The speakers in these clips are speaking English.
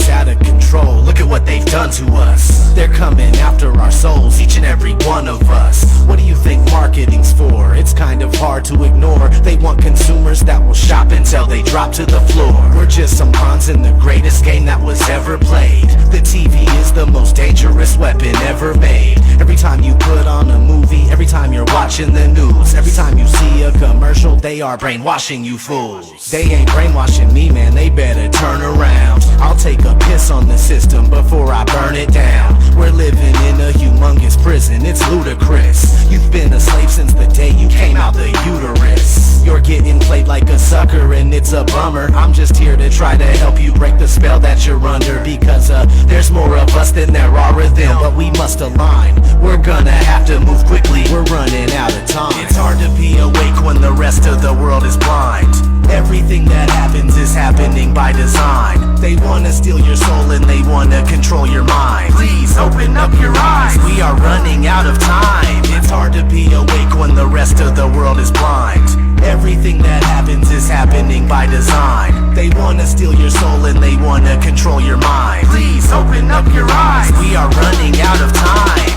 it's out of control. Look at what they've done to us. They're coming after our souls, each and every one of us. What do you think marketing's for? It's kind of hard to ignore. They want consumers that will shop until they drop to the floor. We're just some pawns in the greatest game that was ever played. The TV is the most dangerous weapon ever made. Every time you put on a movie, every time you're watching the news, every time you see a commercial, they are brainwashing you fools. They ain't brainwashing me, man, they better turn around. I'll take a piss on the system before I burn it down. We're living in a humongous prison, it's ludicrous. You've been a slave since the day you came out the uterus. You're getting played like a sucker and it's a bummer. I'm just here to try to help you break the spell that you're under, because there's more of us than there are of them. But we must align, we're gonna have to move quickly, we're running out of time. It's hard to be awake when the rest of the world is blind. Everything that happens is happening by design. They wanna steal your soul and they wanna control your mind. Please open up your eyes, we are running out of time. It's hard to be awake when the rest of the world is blind. Everything that happens is happening by design. They wanna steal your soul and they wanna control your mind. Please open up your eyes, we are running out of time.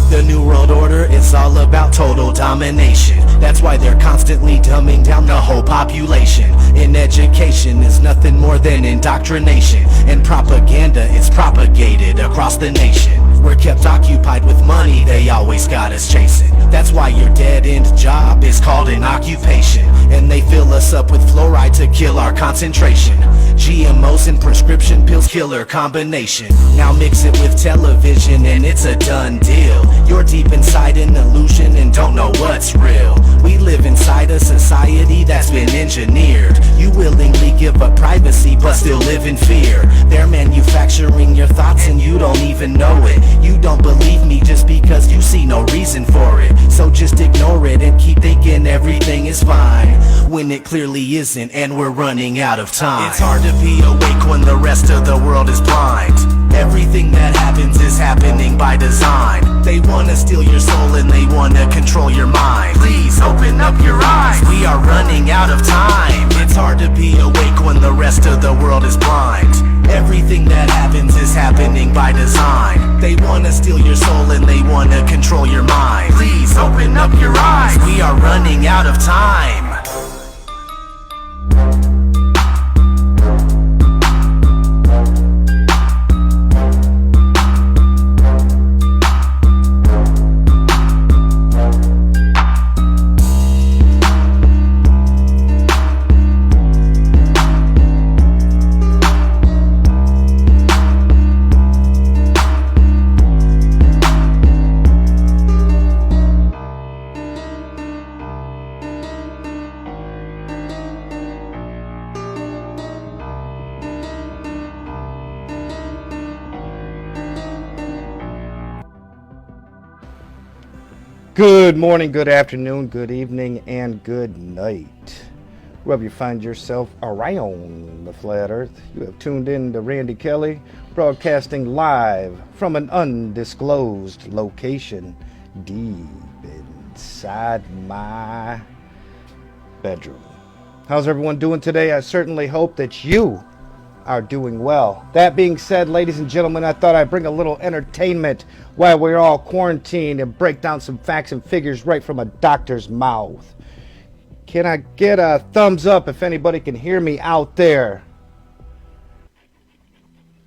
The New World Order is all about total domination. That's why they're constantly dumbing down the whole population. In education is nothing more than indoctrination, and propaganda is propagated across the nation. We're kept occupied with money, they always got us chasing. That's why your dead-end job is called an occupation. And they fill us up with fluoride to kill our concentration. GMOs and prescription pills, killer combination. Now mix it with television and it's a done deal. You're deep inside an illusion and don't know what's real. We live inside a society that's been engineered. You willingly give up privacy but still live in fear. They're manufacturing your thoughts and you don't even know it. You don't believe me just because you see no reason for it. So just ignore it and keep thinking everything is fine, when it clearly isn't and we're running out of time. It's hard to be awake when the rest of the world is blind. Everything that happens is happening by design. They wanna steal your soul and they wanna control your mind. Please open up your eyes, we are running out of time. It's hard to be awake when the rest of the world is blind. Everything that happens is happening by design. They wanna steal your soul and they wanna control your mind. Please open up your eyes, we are running out of time. Good morning, good afternoon, good evening, and good night. Wherever you find yourself around the flat earth, you have tuned in to Randy Kelly, broadcasting live from an undisclosed location deep inside my bedroom. How's everyone doing today? I certainly hope that you are doing well. That being said, ladies and gentlemen, I thought I'd bring a little entertainment while we're all quarantined and break down some facts and figures right from a doctor's mouth. Can I get a thumbs up if anybody can hear me out there?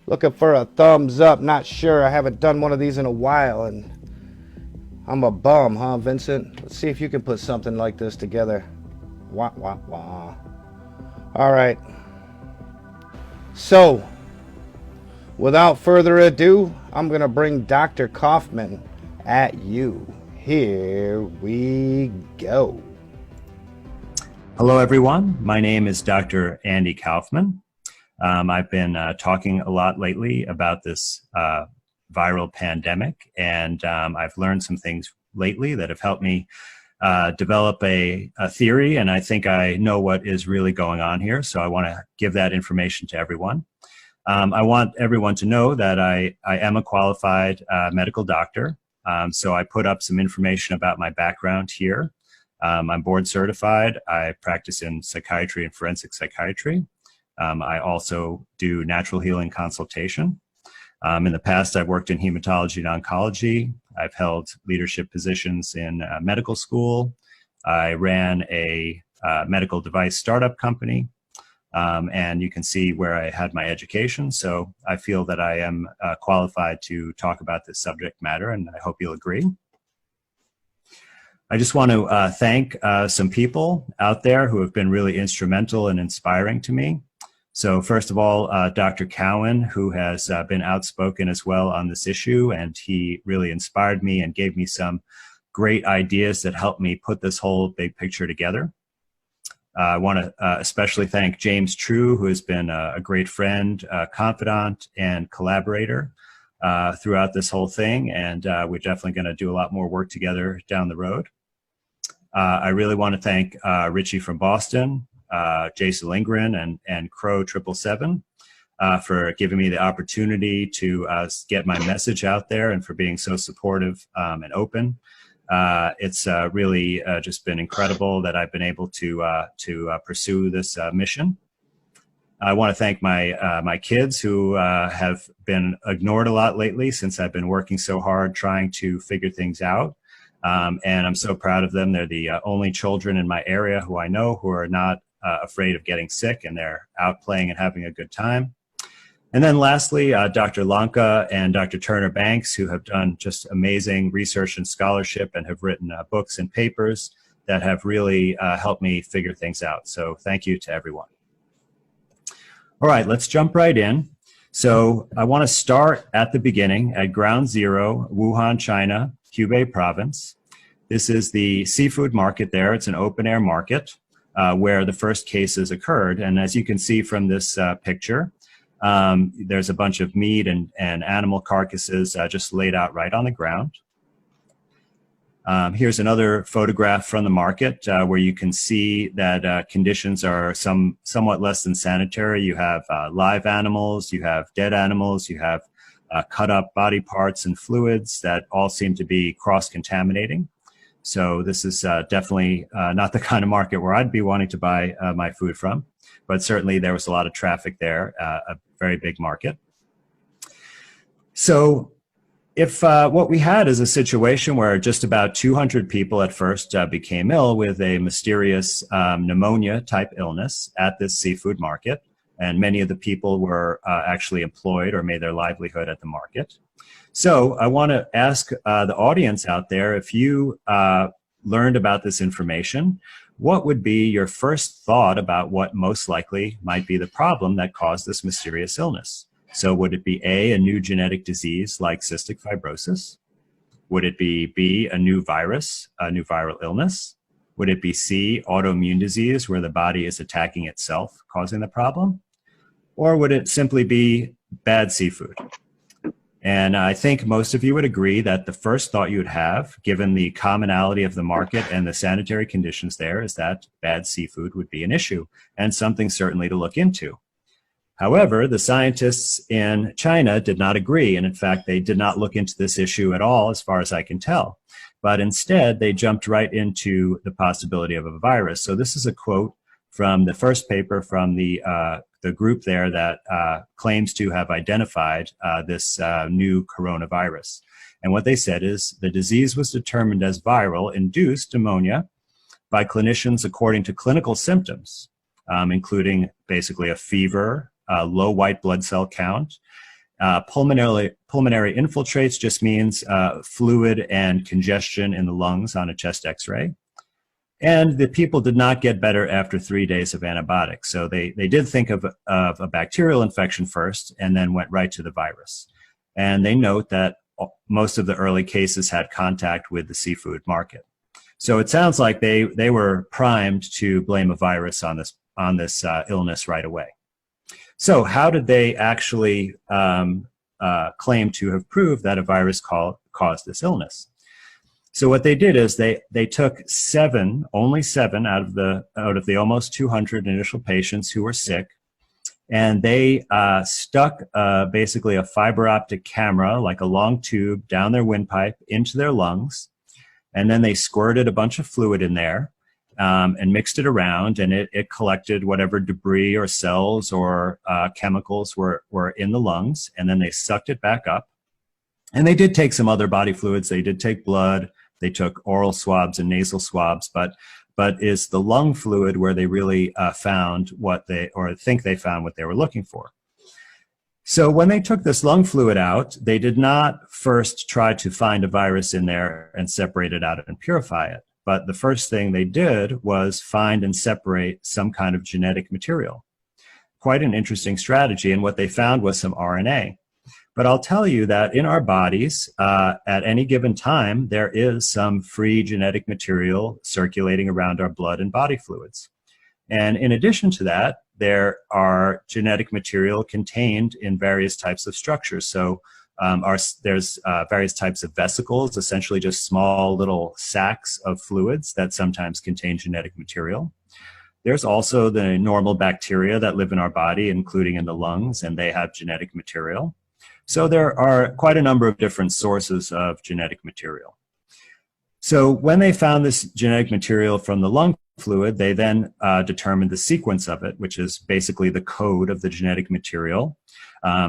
Looking for a thumbs up. Not sure. I haven't done one of these in a while and I'm a bum, huh, Vincent? Let's see if you can put something like this together. Wah, wah, wah. All right. So, without further ado, I'm going to bring Dr. Kaufman at you. Here we go. Hello, everyone. My name is Dr. Andy Kaufman. I've been talking a lot lately about this viral pandemic, and I've learned some things lately that have helped me develop a theory, and I think I know what is really going on here, so I want to give that information to everyone. I want everyone to know that I am a qualified medical doctor, so I put up some information about my background here. I'm board certified. I practice in psychiatry and forensic psychiatry. I also do natural healing consultation. In the past, I've worked in hematology and oncology. I've held leadership positions in medical school. I ran a medical device startup company. And you can see where I had my education. So I feel that I am qualified to talk about this subject matter, and I hope you'll agree. I just want to thank some people out there who have been really instrumental and inspiring to me. So first of all, Dr. Cowan, who has been outspoken as well on this issue, and he really inspired me and gave me some great ideas that helped me put this whole big picture together. I want to especially thank James True, who has been a great friend, confidant, and collaborator throughout this whole thing, and we're definitely going to do a lot more work together down the road. I really want to thank Richie from Boston, Jason Lindgren, and Crow 777 for giving me the opportunity to get my message out there and for being so supportive and open. It's really just been incredible that I've been able to pursue this mission. I want to thank my kids who have been ignored a lot lately since I've been working so hard trying to figure things out. And I'm so proud of them. They're the only children in my area who I know who are not afraid of getting sick, and they're out playing and having a good time. And then lastly, Dr. Lanka and Dr. Turner Banks, who have done just amazing research and scholarship and have written books and papers that have really helped me figure things out. So thank you to everyone. All right, let's jump right in. So I want to start at the beginning at Ground Zero, Wuhan, China, Hubei province. This is the seafood market there. It's an open air market where the first cases occurred. And as you can see from this picture, there's a bunch of meat and animal carcasses just laid out right on the ground. Here's another photograph from the market where you can see that conditions are somewhat less than sanitary. You have live animals, you have dead animals, you have cut up body parts and fluids that all seem to be cross-contaminating. So this is definitely not the kind of market where I'd be wanting to buy my food from, but certainly there was a lot of traffic there, a very big market. So if what we had is a situation where just about 200 people at first became ill with a mysterious pneumonia type illness at this seafood market, and many of the people were actually employed or made their livelihood at the market. So I want to ask the audience out there, if you learned about this information, what would be your first thought about what most likely might be the problem that caused this mysterious illness? So would it be A, a new genetic disease like cystic fibrosis? Would it be B, a new virus, a new viral illness? Would it be C, autoimmune disease where the body is attacking itself, causing the problem? Or would it simply be bad seafood? And I think most of you would agree that the first thought you would have, given the commonality of the market and the sanitary conditions there, is that bad seafood would be an issue and something certainly to look into. However, the scientists in China did not agree. And in fact, they did not look into this issue at all, as far as I can tell. But instead, they jumped right into the possibility of a virus. So this is a quote from the first paper from the group there that claims to have identified this new coronavirus. And what they said is the disease was determined as viral induced pneumonia by clinicians according to clinical symptoms, including basically a fever, low white blood cell count. Pulmonary infiltrates just means fluid and congestion in the lungs on a chest x-ray. And the people did not get better after 3 days of antibiotics. So they did think of a bacterial infection first and then went right to the virus. And they note that most of the early cases had contact with the seafood market. So it sounds like they were primed to blame a virus on this illness right away. So how did they actually claim to have proved that a virus caused this illness? So what they did is they took only seven out of the almost 200 initial patients who were sick, and they stuck basically a fiber optic camera, like a long tube, down their windpipe into their lungs, and then they squirted a bunch of fluid in there, and mixed it around, and it collected whatever debris or cells or chemicals were in the lungs, and then they sucked it back up. And they did take some other body fluids. They did take blood. They took oral swabs and nasal swabs, but is the lung fluid where they really found what they, or think they found what they were looking for. So when they took this lung fluid out, they did not first try to find a virus in there and separate it out and purify it. But the first thing they did was find and separate some kind of genetic material. Quite an interesting strategy, and what they found was some RNA. But I'll tell you that in our bodies, at any given time, there is some free genetic material circulating around our blood and body fluids. And in addition to that, there are genetic material contained in various types of structures. So there's various types of vesicles, essentially just small little sacs of fluids that sometimes contain genetic material. There's also the normal bacteria that live in our body, including in the lungs, and they have genetic material. So there are quite a number of different sources of genetic material. So when they found this genetic material from the lung fluid, they then determined the sequence of it, which is basically the code of the genetic material.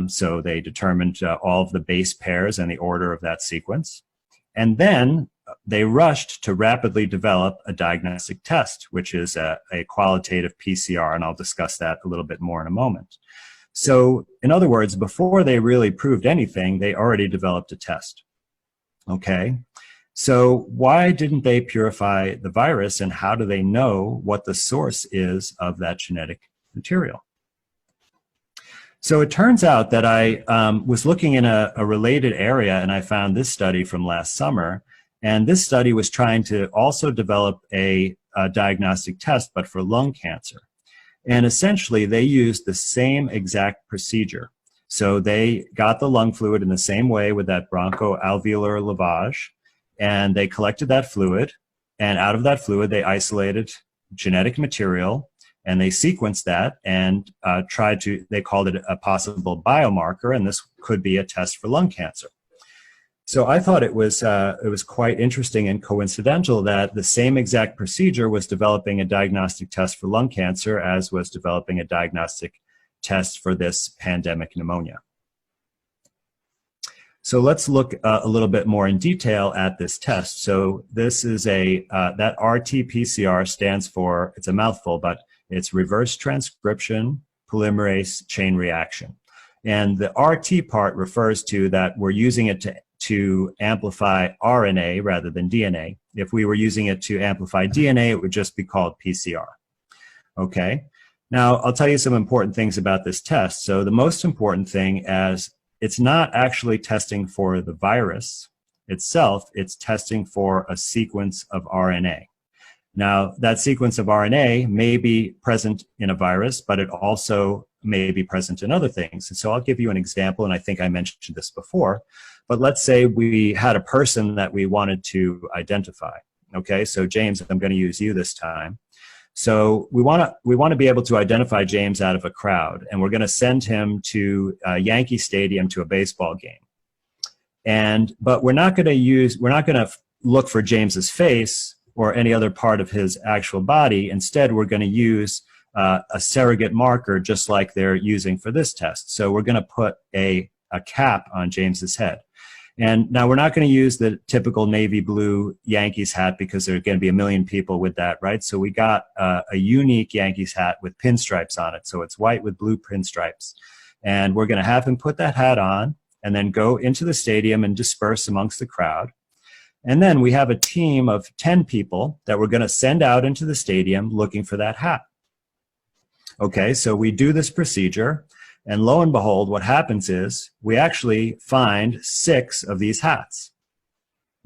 So they determined all of the base pairs and the order of that sequence. And then they rushed to rapidly develop a diagnostic test, which is a qualitative PCR, and I'll discuss that a little bit more in a moment. So in other words, before they really proved anything, they already developed a test. Okay, so why didn't they purify the virus, and how do they know what the source is of that genetic material? So it turns out that I was looking in a related area, and I found this study from last summer. And this study was trying to also develop a diagnostic test, but for lung cancer. And essentially, they used the same exact procedure. So they got the lung fluid in the same way with that bronchoalveolar lavage, and they collected that fluid, and out of that fluid, they isolated genetic material, and they sequenced that and they called it a possible biomarker, and this could be a test for lung cancer. So I thought it was quite interesting and coincidental that the same exact procedure was developing a diagnostic test for lung cancer as was developing a diagnostic test for this pandemic pneumonia. So let's look a little bit more in detail at this test. So this is that RT-PCR stands for, it's a mouthful, but it's reverse transcription polymerase chain reaction. And the RT part refers to that we're using it to amplify RNA rather than DNA. If we were using it to amplify DNA, it would just be called PCR. Okay, now I'll tell you some important things about this test. So the most important thing is it's not actually testing for the virus itself, it's testing for a sequence of RNA. Now, that sequence of RNA may be present in a virus, but it also may be present in other things. And so I'll give you an example, and I think I mentioned this before, but let's say we had a person that we wanted to identify. Okay, so James, I'm going to use you this time. So we want to be able to identify James out of a crowd, and we're going to send him to Yankee Stadium to a baseball game. But we're not going to look for James's face or any other part of his actual body. Instead, we're going to use a surrogate marker just like they're using for this test. So we're going to put a cap on James's head. And now we're not going to use the typical navy blue Yankees hat because there are going to be a million people with that, right? So we got a unique Yankees hat with pinstripes on it. So it's white with blue pinstripes. And we're going to have him put that hat on and then go into the stadium and disperse amongst the crowd. And then we have a team of 10 people that we're going to send out into the stadium looking for that hat. Okay, so we do this procedure, and lo and behold, what happens is we actually find 6 of these hats.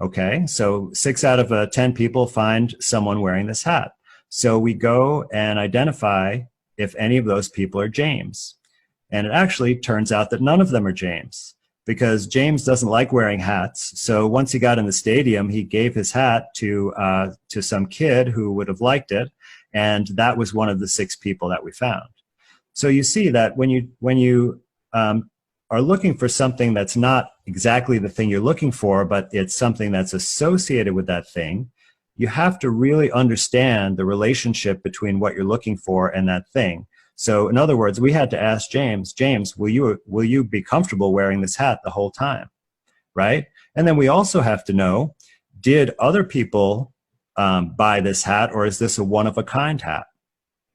Okay, so 6 out of 10 people find someone wearing this hat. So we go and identify if any of those people are James. And it actually turns out that none of them are James, because James doesn't like wearing hats. So once he got in the stadium, he gave his hat to some kid who would have liked it, and that was one of the 6 people that we found. So you see that when you are looking for something that's not exactly the thing you're looking for, but it's something that's associated with that thing, you have to really understand the relationship between what you're looking for and that thing. So in other words, we had to ask James, will you be comfortable wearing this hat the whole time, right? And then we also have to know, did other people buy this hat, or is this a one-of-a-kind hat,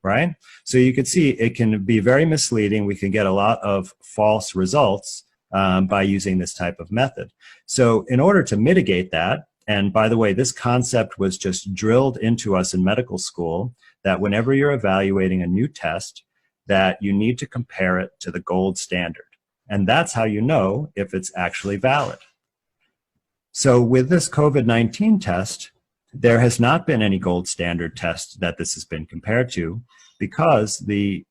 right? So you can see it can be very misleading. We can get a lot of false results by using this type of method. So in order to mitigate that, and by the way, this concept was just drilled into us in medical school, that whenever you're evaluating a new test, that you need to compare it to the gold standard. And that's how you know if it's actually valid. So with this COVID-19 test, there has not been any gold standard test that this has been compared to, because the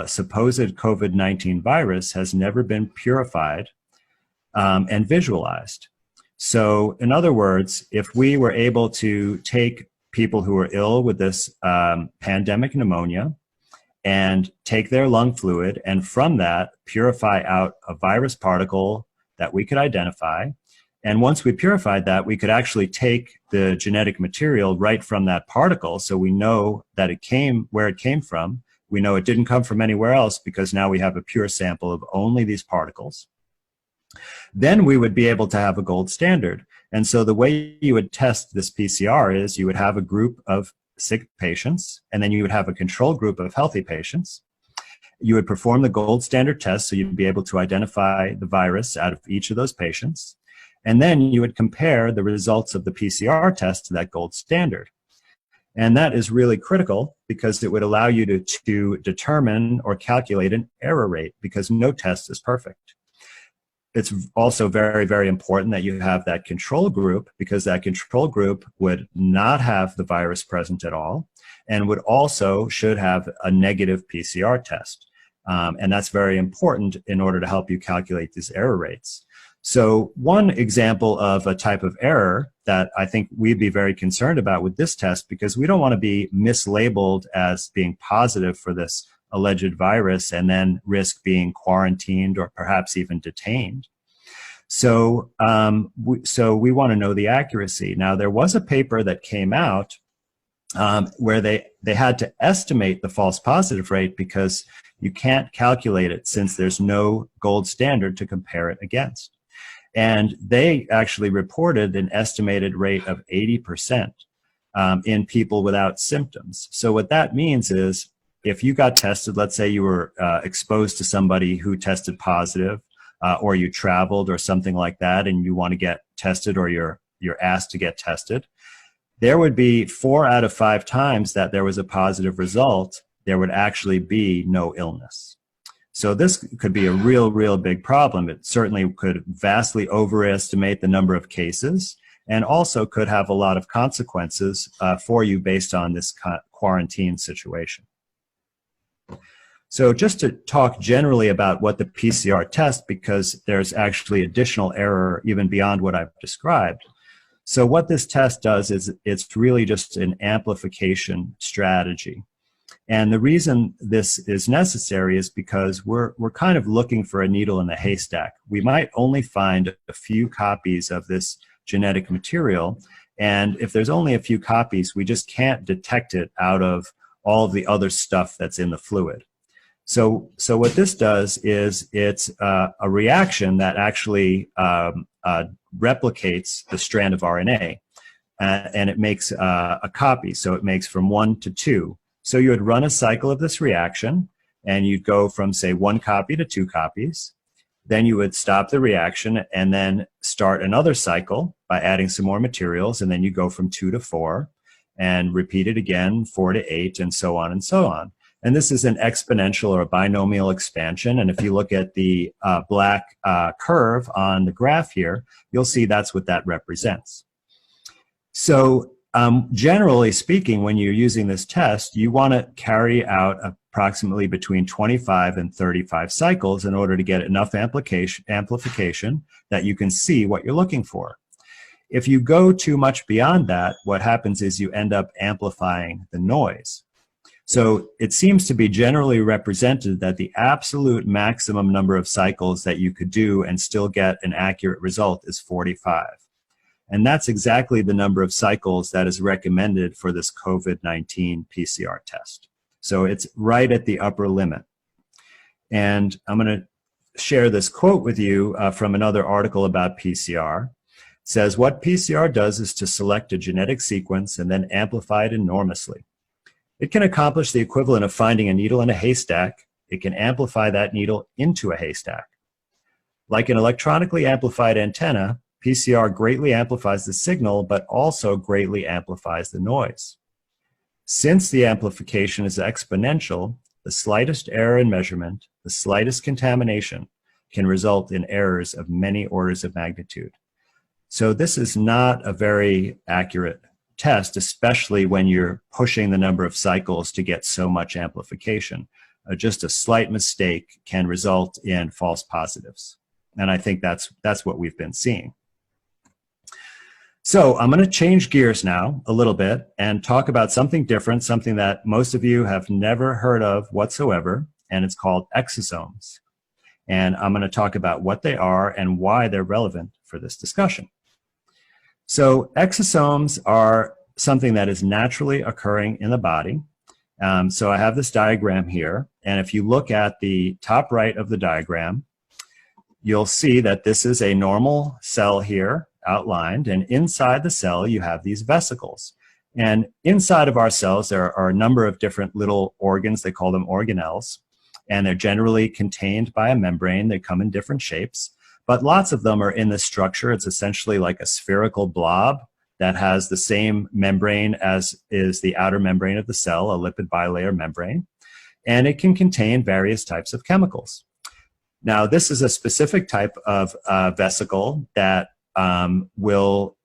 supposed COVID-19 virus has never been purified and visualized. So in other words, if we were able to take people who are ill with this pandemic pneumonia and take their lung fluid, and from that purify out a virus particle that we could identify, and once we purified that, we could actually take the genetic material right from that particle, so we know that it came where it came from. We know it didn't come from anywhere else, because now we have a pure sample of only these particles. Then we would be able to have a gold standard. And so the way you would test this PCR is you would have a group of sick patients, and then you would have a control group of healthy patients. You would perform the gold standard test, so you'd be able to identify the virus out of each of those patients. And then you would compare the results of the PCR test to that gold standard. And that is really critical, because it would allow you to determine or calculate an error rate, because no test is perfect. It's also very, very important that you have that control group, because that control group would not have the virus present at all, and would also should have a negative PCR test. And that's very important in order to help you calculate these error rates. So one example of a type of error that I think we'd be very concerned about with this test, because we don't want to be mislabeled as being positive for this alleged virus and then risk being quarantined or perhaps even detained. So we want to know the accuracy. Now, there was a paper that came out where they had to estimate the false positive rate, because you can't calculate it since there's no gold standard to compare it against. And they actually reported an estimated rate of 80% in people without symptoms. So what that means is, if you got tested, let's say you were exposed to somebody who tested positive, or you traveled or something like that, and you want to get tested, or you're asked to get tested, there would be 4 out of 5 times that there was a positive result, there would actually be no illness. So this could be a real big problem. It certainly could vastly overestimate the number of cases, and also could have a lot of consequences for you based on this quarantine situation. So just to talk generally about what the PCR test, because there's actually additional error even beyond what I've described. So what this test does is it's really just an amplification strategy. And the reason this is necessary is because we're kind of looking for a needle in the haystack. We might only find a few copies of this genetic material, and if there's only a few copies, we just can't detect it out of all of the other stuff that's in the fluid. So what this does is it's a reaction that actually replicates the strand of RNA, and it makes a copy. So it makes from 1 to 2. So you would run a cycle of this reaction, and you'd go from, say, 1 copy to 2 copies. Then you would stop the reaction and then start another cycle by adding some more materials, and then you go from 2 to 4 and repeat it again, 4 to 8, and so on and so on. And this is an exponential or a binomial expansion. And if you look at the black curve on the graph here, you'll see that's what that represents. So generally speaking, when you're using this test, you want to carry out approximately between 25 and 35 cycles in order to get enough amplification that you can see what you're looking for. If you go too much beyond that, what happens is you end up amplifying the noise. So it seems to be generally represented that the absolute maximum number of cycles that you could do and still get an accurate result is 45. And that's exactly the number of cycles that is recommended for this COVID-19 PCR test. So it's right at the upper limit. And I'm going to share this quote with you from another article about PCR. It says, what PCR does is to select a genetic sequence and then amplify it enormously. It can accomplish the equivalent of finding a needle in a haystack. It can amplify that needle into a haystack. Like an electronically amplified antenna, PCR greatly amplifies the signal, but also greatly amplifies the noise. Since the amplification is exponential, the slightest error in measurement, the slightest contamination, can result in errors of many orders of magnitude. So this is not a very accurate test, especially when you're pushing the number of cycles to get so much amplification. Just a slight mistake can result in false positives. And I think that's what we've been seeing. So I'm going to change gears now a little bit and talk about something different, something that most of you have never heard of whatsoever, and it's called exosomes. And I'm going to talk about what they are and why they're relevant for this discussion. So exosomes are something that is naturally occurring in the body. So I have this diagram here, and if you look at the top right of the diagram, you'll see that this is a normal cell here outlined, and inside the cell you have these vesicles. And inside of our cells there are a number of different little organs, they call them organelles, and they're generally contained by a membrane. They come in different shapes, but lots of them are in this structure. It's essentially like a spherical blob that has the same membrane as is the outer membrane of the cell, a lipid bilayer membrane, and it can contain various types of chemicals. Now, this is a specific type of vesicle that will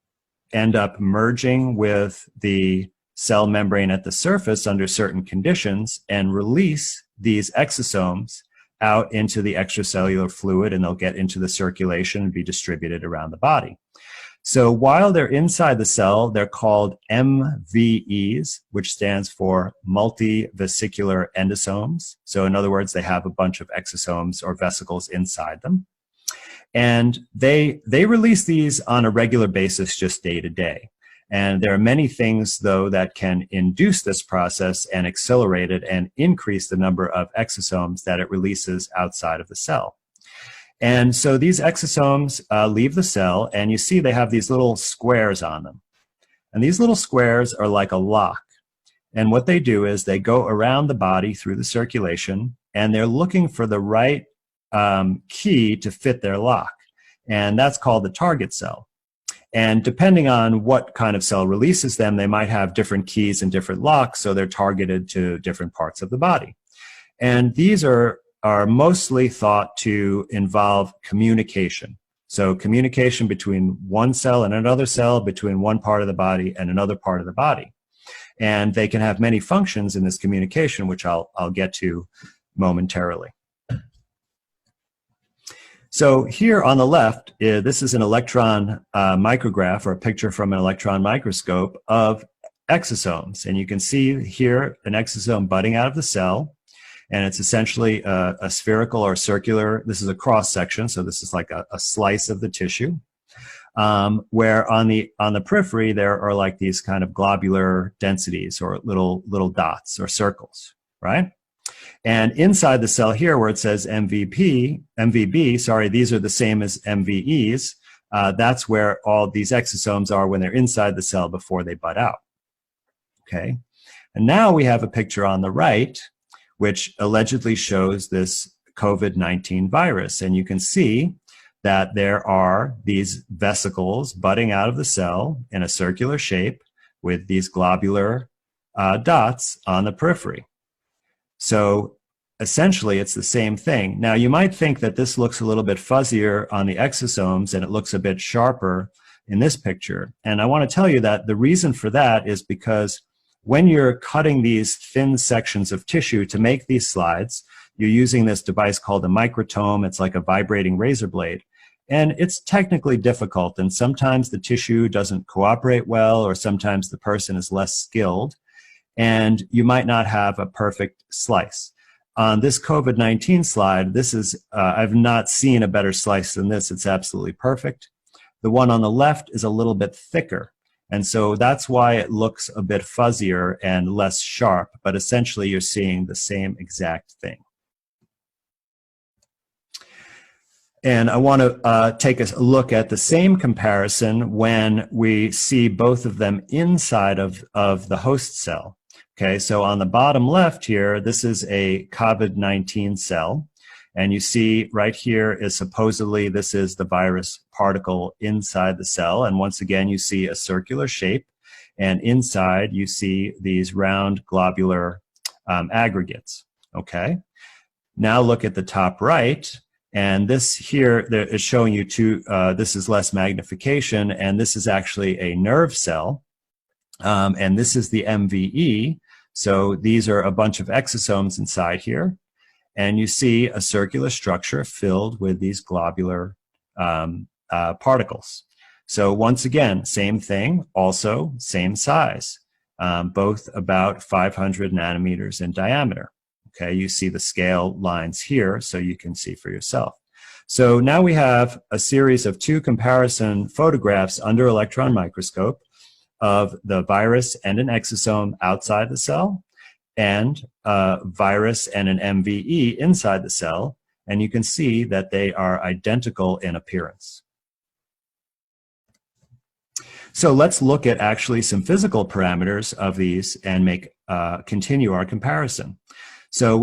end up merging with the cell membrane at the surface under certain conditions and release these exosomes out into the extracellular fluid, and they'll get into the circulation and be distributed around the body. So while they're inside the cell, they're called MVEs, which stands for multivesicular endosomes. So in other words, they have a bunch of exosomes or vesicles inside them. And they release these on a regular basis, just day to day. And there are many things, though, that can induce this process and accelerate it and increase the number of exosomes that it releases outside of the cell. And so these exosomes leave the cell, and you see they have these little squares on them. And these little squares are like a lock. And what they do is they go around the body through the circulation, and they're looking for the right key to fit their lock. And that's called the target cell. And depending on what kind of cell releases them, they might have different keys and different locks, so they're targeted to different parts of the body. And these are mostly thought to involve communication. So communication between one cell and another cell, between one part of the body and another part of the body. And they can have many functions in this communication, which I'll get to momentarily. So here on the left, this is an electron micrograph, or a picture from an electron microscope of exosomes. And you can see here an exosome budding out of the cell. And it's essentially a spherical or circular, this is a cross section, so this is like a slice of the tissue, where on the periphery there are like these kind of globular densities or little dots or circles, right? And inside the cell here where it says MVB, sorry, these are the same as MVEs, that's where all these exosomes are when they're inside the cell before they bud out, okay? And now we have a picture on the right which allegedly shows this COVID-19 virus. And you can see that there are these vesicles budding out of the cell in a circular shape with these globular dots on the periphery. So essentially, it's the same thing. Now, you might think that this looks a little bit fuzzier on the exosomes and it looks a bit sharper in this picture. And I want to tell you that the reason for that is because when you're cutting these thin sections of tissue to make these slides, you're using this device called a microtome. It's like a vibrating razor blade. And it's technically difficult, and sometimes the tissue doesn't cooperate well, or sometimes the person is less skilled, and you might not have a perfect slice. On this COVID-19 slide, this is, I've not seen a better slice than this. It's absolutely perfect. The one on the left is a little bit thicker. And so that's why it looks a bit fuzzier and less sharp, but essentially you're seeing the same exact thing. And I want to take a look at the same comparison when we see both of them inside of the host cell. Okay, so on the bottom left here, this is a COVID-19 cell. And you see right here is supposedly this is the virus particle inside the cell. And once again, you see a circular shape. And inside, you see these round globular aggregates. Okay, now look at the top right. And this here is showing you this is less magnification, and this is actually a nerve cell. And this is the MVE. So these are a bunch of exosomes inside here. And you see a circular structure filled with these globular particles. So once again, same thing, also same size, both about 500 nanometers in diameter. Okay, you see the scale lines here, so you can see for yourself. So now we have a series of 2 comparison photographs under electron microscope of the virus and an exosome outside the cell, and a virus and an MVE inside the cell, and you can see that they are identical in appearance. So let's look at actually some physical parameters of these and continue our comparison. So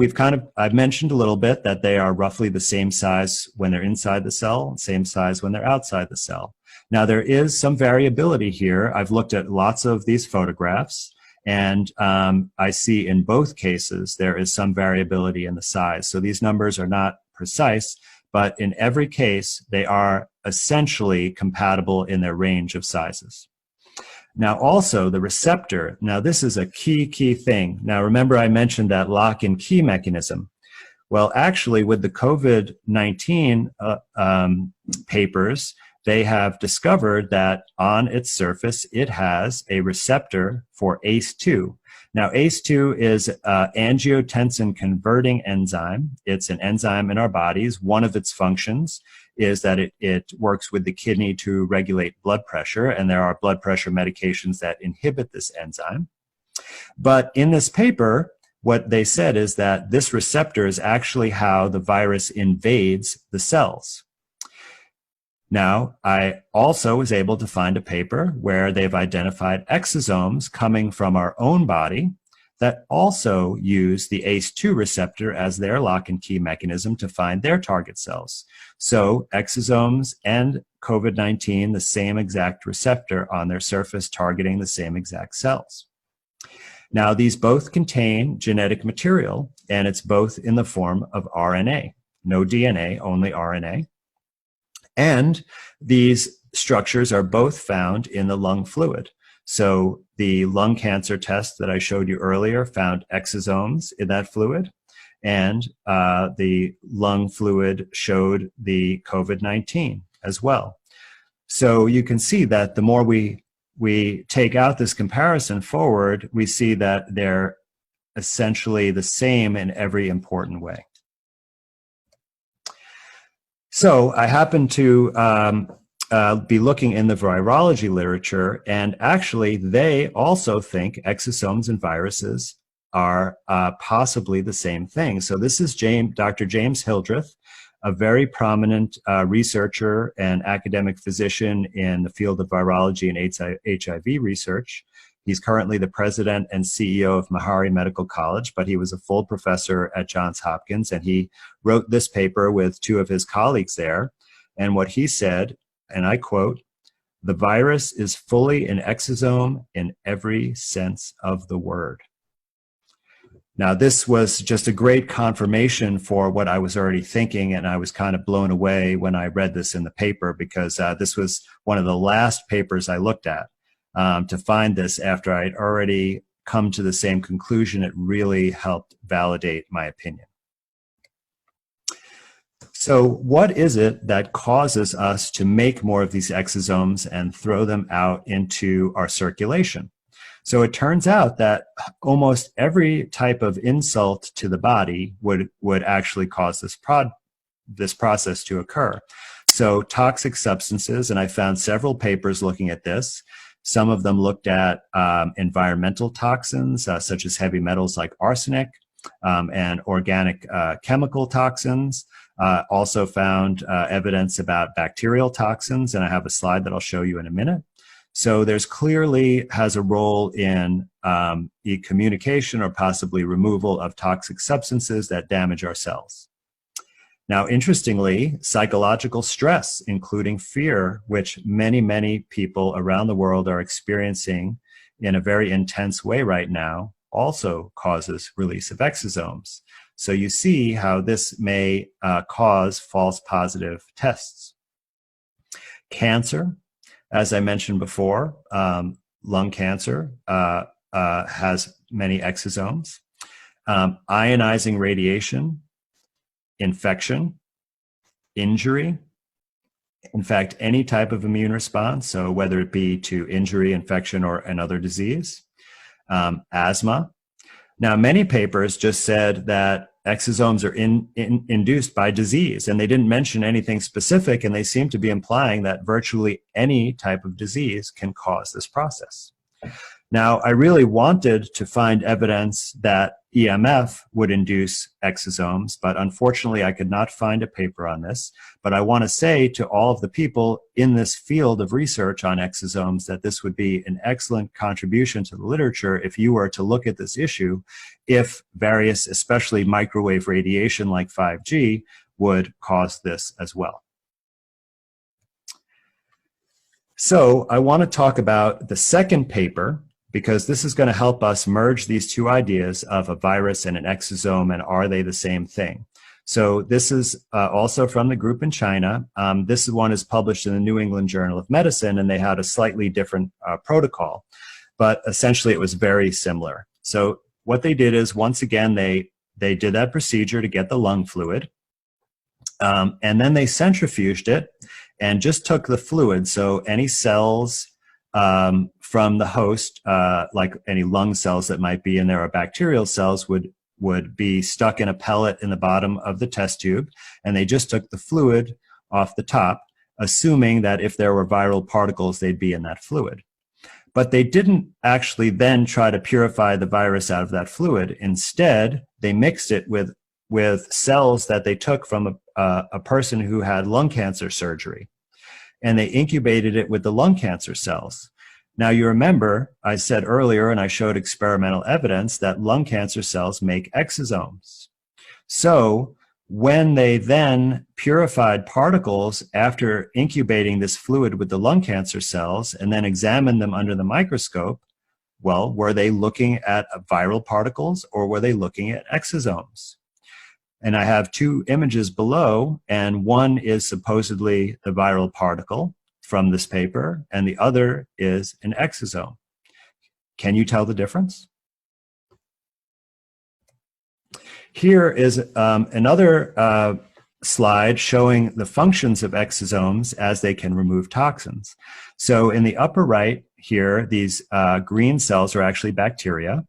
I've mentioned a little bit that they are roughly the same size when they're inside the cell, same size when they're outside the cell. Now there is some variability here. I've looked at lots of these photographs, and I see in both cases there is some variability in the size. So these numbers are not precise, but in every case they are essentially compatible in their range of sizes. Now also the receptor, now this is a key thing. Now remember I mentioned that lock and key mechanism. Well, actually with the COVID-19 papers, they have discovered that on its surface it has a receptor for ACE2. Now ACE2 is an angiotensin converting enzyme. It's an enzyme in our bodies. One of its functions is that it works with the kidney to regulate blood pressure, and there are blood pressure medications that inhibit this enzyme. But in this paper, what they said is that this receptor is actually how the virus invades the cells. Now, I also was able to find a paper where they've identified exosomes coming from our own body that also use the ACE2 receptor as their lock and key mechanism to find their target cells. So exosomes and COVID-19, the same exact receptor on their surface targeting the same exact cells. Now, these both contain genetic material, and it's both in the form of RNA. No DNA, only RNA. And these structures are both found in the lung fluid. So the lung cancer test that I showed you earlier found exosomes in that fluid, and the lung fluid showed the COVID-19 as well. So you can see that the more we take out this comparison forward, we see that they're essentially the same in every important way. So I happen to be looking in the virology literature, and actually they also think exosomes and viruses are possibly the same thing. So this is Dr. James Hildreth, a very prominent researcher and academic physician in the field of virology and HIV research. He's currently the president and CEO of Meharry Medical College, but he was a full professor at Johns Hopkins, and he wrote this paper with 2 of his colleagues there. And what he said, and I quote, "The virus is fully an exosome in every sense of the word." Now, this was just a great confirmation for what I was already thinking, and I was kind of blown away when I read this in the paper, because this was one of the last papers I looked at to find this after I'd already come to the same conclusion. It really helped validate my opinion. So what is it that causes us to make more of these exosomes and throw them out into our circulation? So it turns out that almost every type of insult to the body would actually cause this process to occur. So toxic substances, and I found several papers looking at this. Some of them looked at environmental toxins, such as heavy metals like arsenic, and organic chemical toxins. Also found evidence about bacterial toxins, and I have a slide that I'll show you in a minute. So there's clearly has a role in the communication or possibly removal of toxic substances that damage our cells. Now, interestingly, psychological stress, including fear, which many, many people around the world are experiencing in a very intense way right now, also causes release of exosomes. So you see how this may cause false positive tests. Cancer, as I mentioned before, lung cancer has many exosomes. Ionizing radiation, infection, injury, in fact, any type of immune response, so whether it be to injury, infection, or another disease, asthma. Now, many papers just said that exosomes are induced by disease, and they didn't mention anything specific, and they seem to be implying that virtually any type of disease can cause this process. Now, I really wanted to find evidence that EMF would induce exosomes, but unfortunately I could not find a paper on this. But I want to say to all of the people in this field of research on exosomes that this would be an excellent contribution to the literature if you were to look at this issue, if various, especially microwave radiation like 5G, would cause this as well. So I want to talk about the second paper, because this is going to help us merge these two ideas of a virus and an exosome, and are they the same thing? So this is also from the group in China. This one is published in the New England Journal of Medicine, and they had a slightly different protocol, but essentially it was very similar. So what they did is, once again, they did that procedure to get the lung fluid, and then they centrifuged it and just took the fluid. So any cells from the host, like any lung cells that might be in there or bacterial cells, would be stuck in a pellet in the bottom of the test tube, and they just took the fluid off the top, assuming that if there were viral particles, they'd be in that fluid. But they didn't actually then try to purify the virus out of that fluid. Instead, they mixed it with cells that they took from a person who had lung cancer surgery, and they incubated it with the lung cancer cells. Now, you remember I said earlier, and I showed experimental evidence, that lung cancer cells make exosomes. So when they then purified particles after incubating this fluid with the lung cancer cells and then examined them under the microscope, well, were they looking at viral particles or were they looking at exosomes? And I have two images below, and one is supposedly the viral particle from this paper, and the other is an exosome. Can you tell the difference? Here is another slide showing the functions of exosomes as they can remove toxins. So in the upper right here, these green cells are actually bacteria.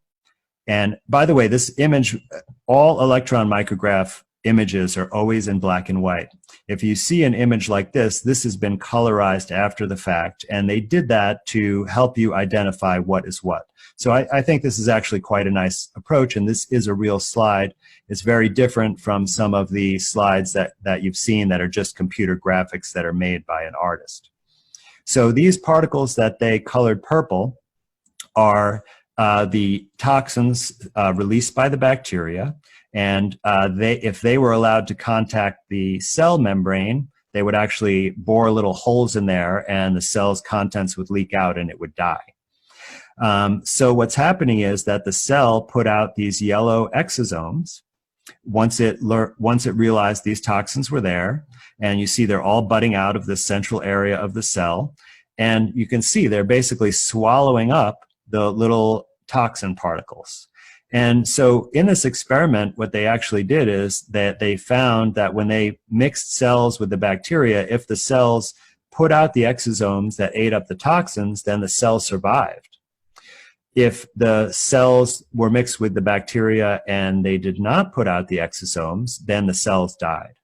And by the way, this image, all electron micrograph images are always in black and white. If you see an image like this, this has been colorized after the fact, and they did that to help you identify what is what. So I think this is actually quite a nice approach, and this is a real slide. It's very different from some of the slides that you've seen that are just computer graphics that are made by an artist. So these particles that they colored purple are the toxins released by the bacteria, and if they were allowed to contact the cell membrane, they would actually bore little holes in there, and the cell's contents would leak out and it would die. So what's happening is that the cell put out these yellow exosomes once it realized these toxins were there, and you see they're all budding out of the central area of the cell, and you can see they're basically swallowing up the little toxin particles. And so in this experiment, what they actually did is that they found that when they mixed cells with the bacteria, if the cells put out the exosomes that ate up the toxins, then the cells survived. If the cells were mixed with the bacteria and they did not put out the exosomes, then the cells died.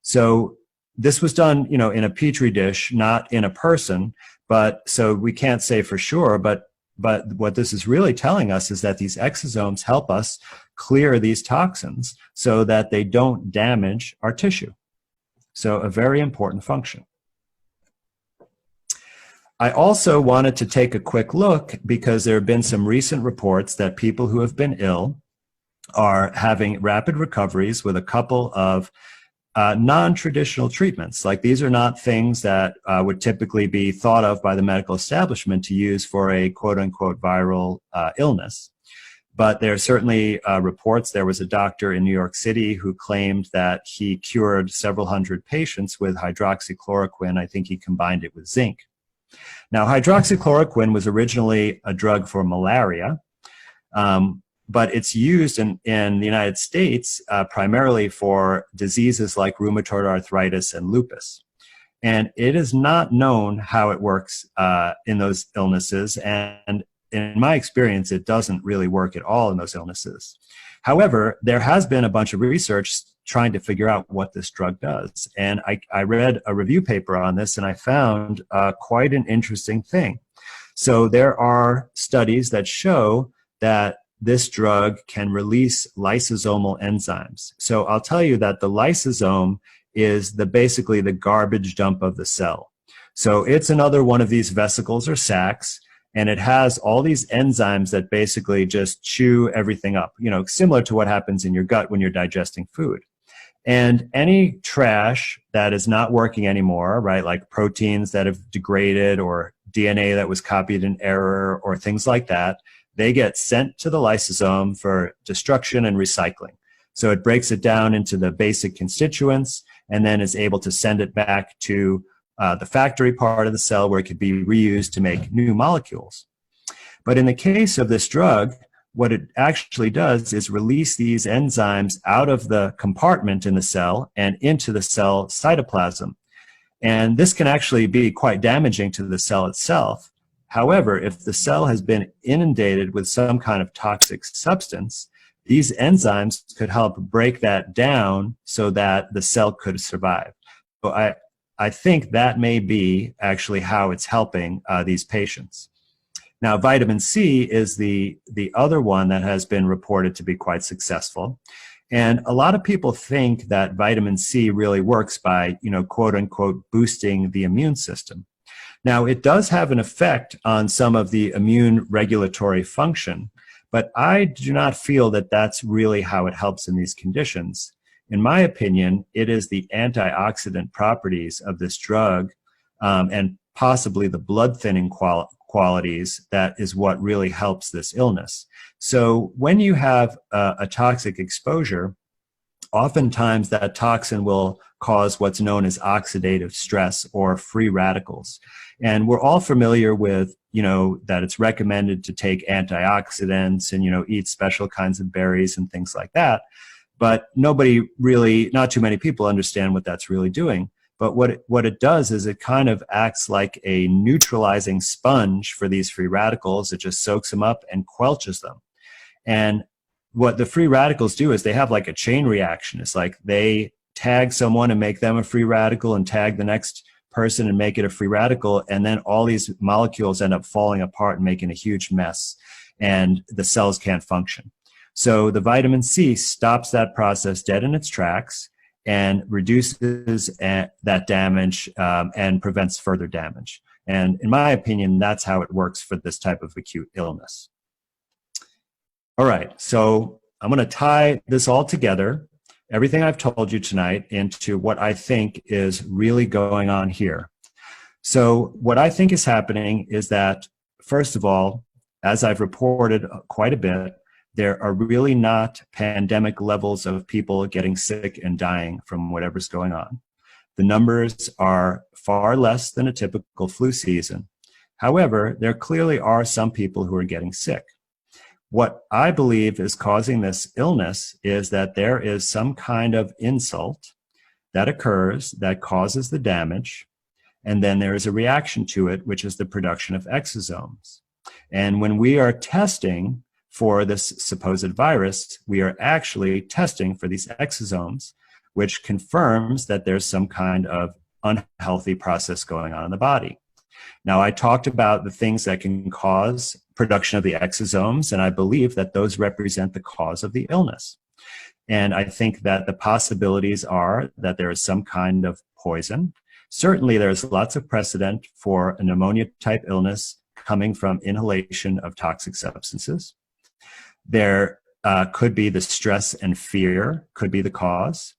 So this was done, in a petri dish, not in a person, but so we can't say for sure, but what this is really telling us is that these exosomes help us clear these toxins so that they don't damage our tissue. So a very important function. I also wanted to take a quick look because there have been some recent reports that people who have been ill are having rapid recoveries with a couple of non-traditional treatments. Like, these are not things that would typically be thought of by the medical establishment to use for a quote-unquote viral illness. But there are certainly reports. There was a doctor in New York City who claimed that he cured several hundred patients with hydroxychloroquine. I think he combined it with zinc. Now, hydroxychloroquine was originally a drug for malaria, but it's used in the United States primarily for diseases like rheumatoid arthritis and lupus. And it is not known how it works in those illnesses. And in my experience, it doesn't really work at all in those illnesses. However, there has been a bunch of research trying to figure out what this drug does. And I read a review paper on this, and I found quite an interesting thing. So there are studies that show that this drug can release lysosomal enzymes. So I'll tell you that the lysosome is basically the garbage dump of the cell. So it's another one of these vesicles or sacs, and it has all these enzymes that basically just chew everything up, similar to what happens in your gut when you're digesting food. And any trash that is not working anymore, right, like proteins that have degraded or DNA that was copied in error or things like that, they get sent to the lysosome for destruction and recycling. So it breaks it down into the basic constituents and then is able to send it back to the factory part of the cell where it could be reused to make new molecules. But in the case of this drug, what it actually does is release these enzymes out of the compartment in the cell and into the cell cytoplasm. And this can actually be quite damaging to the cell itself. However, if the cell has been inundated with some kind of toxic substance, these enzymes could help break that down so that the cell could survive. So I think that may be actually how it's helping these patients. Now, vitamin C is the other one that has been reported to be quite successful. And a lot of people think that vitamin C really works by, quote unquote, boosting the immune system. Now, it does have an effect on some of the immune regulatory function, but I do not feel that that's really how it helps in these conditions. In my opinion, it is the antioxidant properties of this drug and possibly the blood thinning qualities that is what really helps this illness. So when you have a toxic exposure, oftentimes that toxin will cause what's known as oxidative stress or free radicals. And we're all familiar with, that it's recommended to take antioxidants and, eat special kinds of berries and things like that. But not too many people understand what that's really doing. But what it does is it kind of acts like a neutralizing sponge for these free radicals. It just soaks them up and quelches them. And what the free radicals do is they have like a chain reaction. It's like they tag someone and make them a free radical and tag the next person and make it a free radical. And then all these molecules end up falling apart and making a huge mess. And the cells can't function. So the vitamin C stops that process dead in its tracks and reduces that damage and prevents further damage. And in my opinion, that's how it works for this type of acute illness. All right, so I'm going to tie this all together, everything I've told you tonight, into what I think is really going on here. So what I think is happening is that, first of all, as I've reported quite a bit, there are really not pandemic levels of people getting sick and dying from whatever's going on. The numbers are far less than a typical flu season. However, there clearly are some people who are getting sick. What I believe is causing this illness is that there is some kind of insult that occurs that causes the damage, and then there is a reaction to it, which is the production of exosomes. And when we are testing for this supposed virus, we are actually testing for these exosomes, which confirms that there's some kind of unhealthy process going on in the body. Now, I talked about the things that can cause production of the exosomes, and I believe that those represent the cause of the illness. And I think that the possibilities are that there is some kind of poison. Certainly, there's lots of precedent for a pneumonia-type illness coming from inhalation of toxic substances. There could be the stress and fear could be the cause.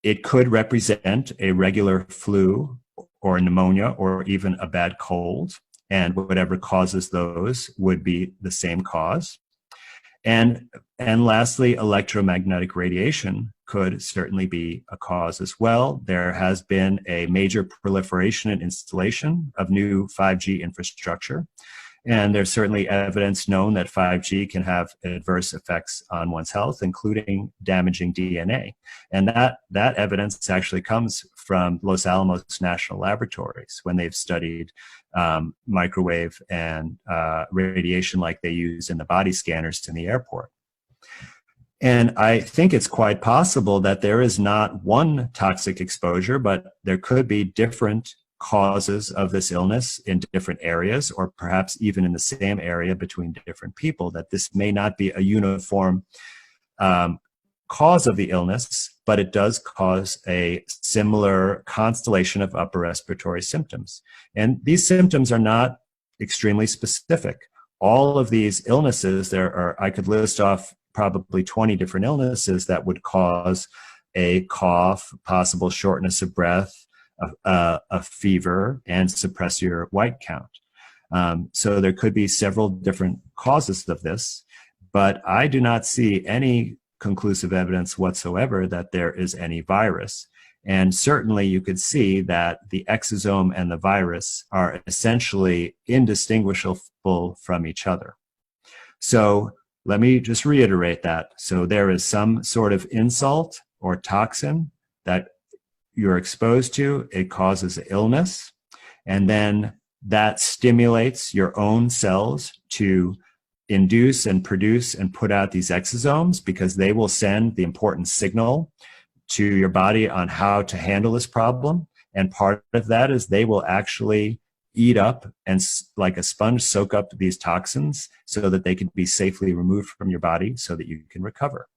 It could represent a regular flu or pneumonia or even a bad cold, and whatever causes those would be the same cause. And lastly, electromagnetic radiation could certainly be a cause as well. There has been a major proliferation and installation of new 5G infrastructure. And there's certainly evidence known that 5G can have adverse effects on one's health, including damaging DNA. And that evidence actually comes from Los Alamos National Laboratories when they've studied microwave and radiation like they use in the body scanners in the airport. And I think it's quite possible that there is not one toxic exposure, but there could be different causes of this illness in different areas, or perhaps even in the same area between different people, that this may not be a uniform cause of the illness, but it does cause a similar constellation of upper respiratory symptoms. And these symptoms are not extremely specific. All of these illnesses, I could list off probably 20 different illnesses that would cause a cough, possible shortness of breath, a fever, and suppress your white count. So there could be several different causes of this, but I do not see any conclusive evidence whatsoever that there is any virus. And certainly you could see that the exosome and the virus are essentially indistinguishable from each other. So let me just reiterate that. So there is some sort of insult or toxin that you're exposed to, it causes illness, and then that stimulates your own cells to induce and produce and put out these exosomes, because they will send the important signal to your body on how to handle this problem. And part of that is they will actually eat up and, like a sponge, soak up these toxins so that they can be safely removed from your body so that you can recover.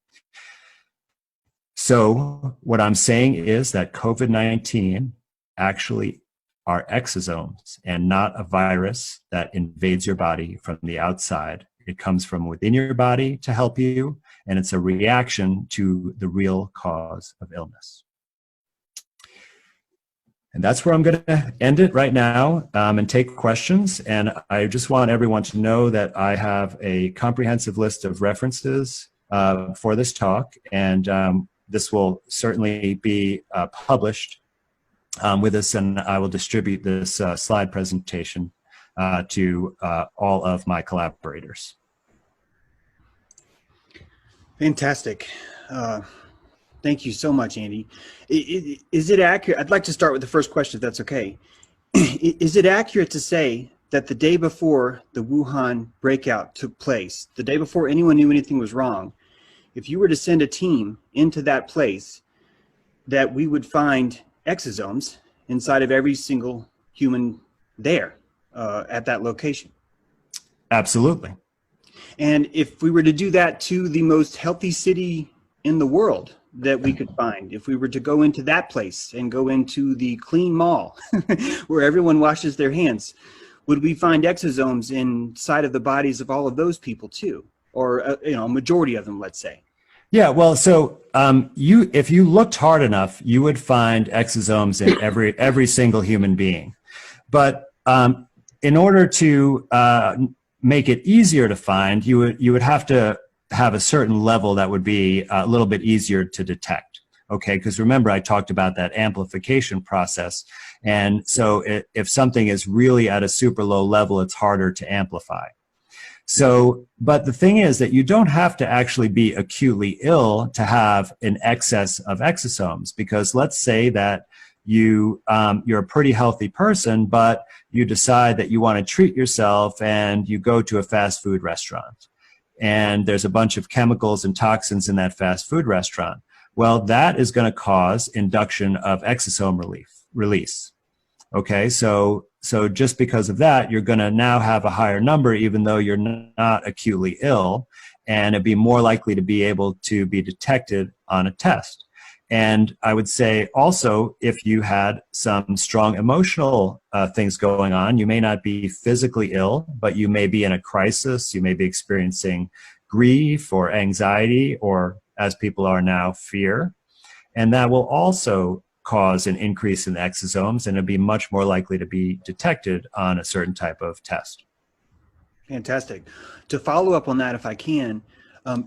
So what I'm saying is that COVID-19 actually are exosomes and not a virus that invades your body from the outside. It comes from within your body to help you, and it's a reaction to the real cause of illness. And that's where I'm going to end it right now and take questions. And I just want everyone to know that I have a comprehensive list of references for this talk, and this will certainly be published with us, and I will distribute this slide presentation to all of my collaborators. Fantastic. Thank you so much, Andy. Is it accurate? I'd like to start with the first question, if that's okay. Is it accurate to say that the day before the Wuhan breakout took place, the day before anyone knew anything was wrong, if you were to send a team into that place, that we would find exosomes inside of every single human there at that location? Absolutely. And if we were to do that to the most healthy city in the world that we could find, if we were to go into that place and go into the clean mall where everyone washes their hands, would we find exosomes inside of the bodies of all of those people too? Or a majority of them, let's say? Yeah, well, so if you looked hard enough, you would find exosomes in every single human being. But in order to make it easier to find, you would have to have a certain level that would be a little bit easier to detect. Okay, because remember I talked about that amplification process, and so if something is really at a super low level, it's harder to amplify. So, but the thing is that you don't have to actually be acutely ill to have an excess of exosomes, because let's say that you're a pretty healthy person, but you decide that you want to treat yourself and you go to a fast food restaurant, and there's a bunch of chemicals and toxins in that fast food restaurant. well, that is going to cause induction of exosome release. Okay, so just because of that, you're going to now have a higher number, even though you're not acutely ill, and it'd be more likely to be able to be detected on a test. And I would say also, if you had some strong emotional things going on, you may not be physically ill, but you may be in a crisis. You may be experiencing grief or anxiety, or as people are now, fear. And that will also cause an increase in the exosomes, and it'll be much more likely to be detected on a certain type of test. Fantastic. To follow up on that, if I can,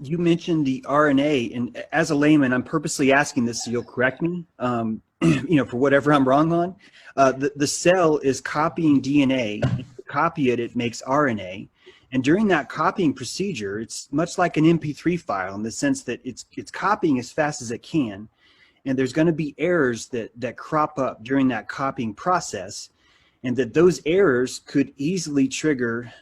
you mentioned the RNA, and as a layman, I'm purposely asking this so you'll correct me, for whatever I'm wrong on. The cell is copying DNA. To copy it, it makes RNA. And during that copying procedure, it's much like an MP3 file in the sense that it's copying as fast as it can. And there's going to be errors that crop up during that copying process, and that those errors could easily trigger,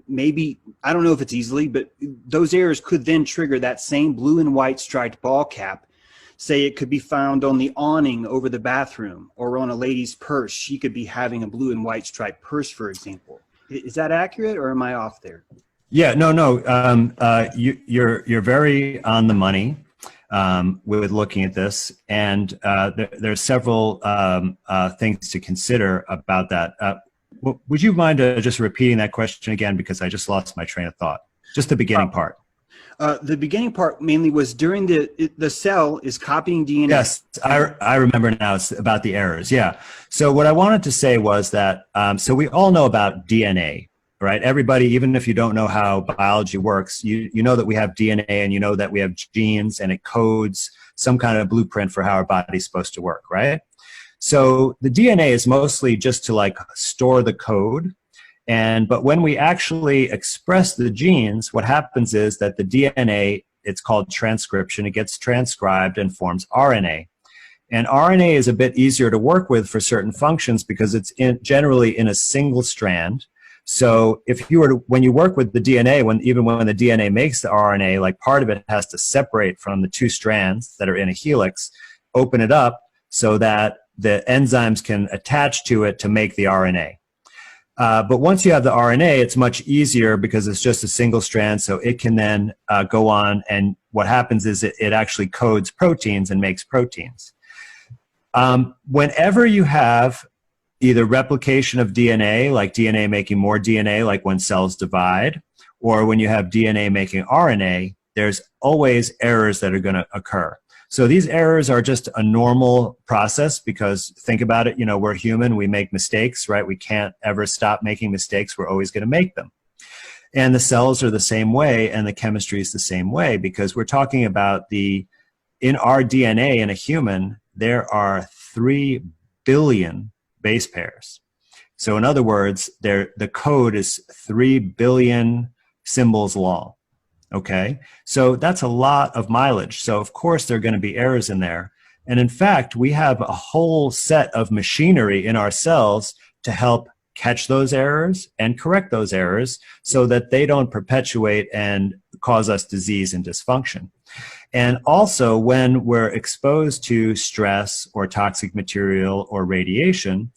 maybe, I don't know if it's easily, but those errors could then trigger that same blue and white striped ball cap. Say it could be found on the awning over the bathroom, or on a lady's purse. She could be having a blue and white striped purse, for example. Is that accurate, or am I off there? Yeah, no. You're very on the money with looking at this, and there are several things to consider about that. Would you mind just repeating that question again, because I just lost my train of thought? Just the beginning part. The beginning part mainly was during the cell is copying DNA. Yes, I remember now. It's about the errors. Yeah. So what I wanted to say was that, so we all know about DNA, right? Everybody, even if you don't know how biology works, you know that we have DNA, and you know that we have genes, and it codes some kind of blueprint for how our body's supposed to work, right? So the DNA is mostly just to like store the code. But when we actually express the genes, what happens is that the DNA, it's called transcription, it gets transcribed and forms RNA. And RNA is a bit easier to work with for certain functions because it's generally in a single strand. So if you were to, when you work with the DNA, even when the DNA makes the RNA, like part of it has to separate from the two strands that are in a helix, open it up so that the enzymes can attach to it to make the RNA. But once you have the RNA, it's much easier because it's just a single strand, so it can then go on, and what happens is it actually codes proteins and makes proteins. Whenever you have either replication of DNA, like DNA making more DNA, like when cells divide, or when you have DNA making RNA, there's always errors that are going to occur. So these errors are just a normal process because think about it, we're human, we make mistakes, right? We can't ever stop making mistakes. We're always going to make them. And the cells are the same way, and the chemistry is the same way, because we're talking about in our DNA in a human, there are 3 billion base pairs. So in other words, the code is 3 billion symbols long. Okay, so that's a lot of mileage. So of course there are going to be errors in there. And in fact, we have a whole set of machinery in our cells to help catch those errors and correct those errors so that they don't perpetuate and cause us disease and dysfunction. And also when we're exposed to stress or toxic material or radiation,